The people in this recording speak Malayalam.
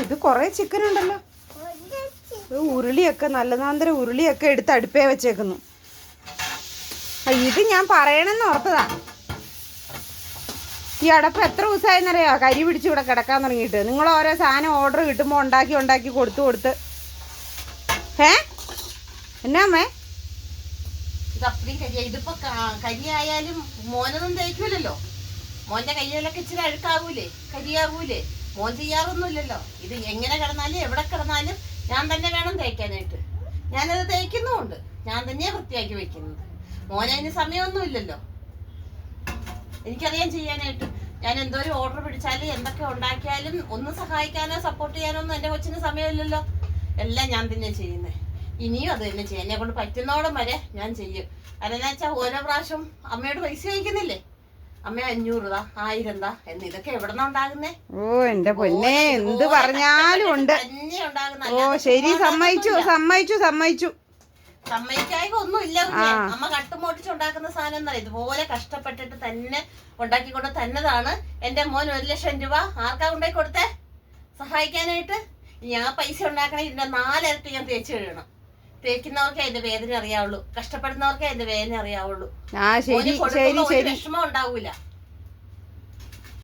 ഇത് കൊറേ ചിക്കൻ ഉണ്ടല്ലോ. ഉരുളിയൊക്കെ നല്ല നാന്തര ഉരുളിയൊക്കെ എടുത്ത് അടുപ്പേ വെച്ചേക്കുന്നു. ഇത് ഞാൻ പറയണമെന്ന് ഓർത്തതാ. ഈ അടപ്പ് എത്ര ദിവസമായെന്നറിയോ കരി പിടിച്ച് ഇവിടെ കിടക്കാൻ തുടങ്ങിയിട്ട്. നിങ്ങൾ ഓരോ സാധനം ഓർഡർ കിട്ടുമ്പോൾ ഉണ്ടാക്കി കൊടുത്ത് എന്നാ അമ്മേ ഇത് അപ്പടിയും കരിയാ. ഇതിപ്പോ കരിയായാലും മോനൊന്നും തേക്കൂലല്ലോ. മോന്റെ കയ്യിലൊക്കെ ഇച്ചിരി അഴുക്കാകൂലേ, കരിയാകൂലേ. മോൻ ചെയ്യാറൊന്നുമില്ലല്ലോ. ഇത് എങ്ങനെ കിടന്നാലും എവിടെ കിടന്നാലും ഞാൻ തന്നെ വേണം തേക്കാനായിട്ട്. ഞാനത് തേക്കുന്നുമുണ്ട്. ഞാൻ തന്നെയാ വൃത്തിയാക്കി വെക്കുന്നത്. മോനതിന് സമയമൊന്നുമില്ലല്ലോ. എനിക്കറിയാൻ ചെയ്യാനായിട്ട്. ഞാൻ എന്തോരം ഓർഡർ പിടിച്ചാലും എന്തൊക്കെ ഉണ്ടാക്കിയാലും ഒന്ന് സഹായിക്കാനോ സപ്പോർട്ട് ചെയ്യാനോ ഒന്നും എൻ്റെ കൊച്ചിന് സമയമില്ലല്ലോ. എല്ലാം ഞാൻ തന്നെ ചെയ്യുന്നത്. ഇനിയും അത് തന്നെ ചെയ്യാം. എന്നെ കൊണ്ട് പറ്റുന്നോളം വരെ ഞാൻ ചെയ്യും. അതെന്നാ വെച്ചാൽ ഓരോ പ്രാവശ്യം അമ്മയോട് പൈസ ചോദിക്കുന്നില്ലേ, അമ്മ 500 താ 1000 താ എന്ന്. ഇതൊക്കെ എവിടെന്നാ ഉണ്ടാകുന്നേ? ഓ എന്റെ പൊന്നെ, എന്ത് പറഞ്ഞാലും ഉണ്ട്. ഓ ശരി, സമ്മതിച്ചു. സമ്മതിക്കായ ഒന്നും ഇല്ല. അമ്മ കട്ടുമോട്ടിച്ചുണ്ടാക്കുന്ന സാധനം എന്താ? ഇതുപോലെ കഷ്ടപ്പെട്ടിട്ട് തന്നെ ഉണ്ടാക്കിക്കൊണ്ട് തന്നതാണ്. എന്റെ മോൻ 1,00,000 രൂപ ആർക്കാ കൊണ്ടുപോയി കൊടുത്തേ സഹായിക്കാനായിട്ട്? ഞാൻ പൈസ ഉണ്ടാക്കണേ ഇതിന്റെ 4 ഇരട്ടി ഞാൻ തേച്ച് കഴിയണം. തേക്കുന്നവർക്കേ അതിന്റെ വേദന അറിയാവുള്ളൂ, കഷ്ടപ്പെടുന്നവർക്കേ അതിന്റെ വേദന അറിയാവുള്ളൂ. വിഷമം ഉണ്ടാവൂല.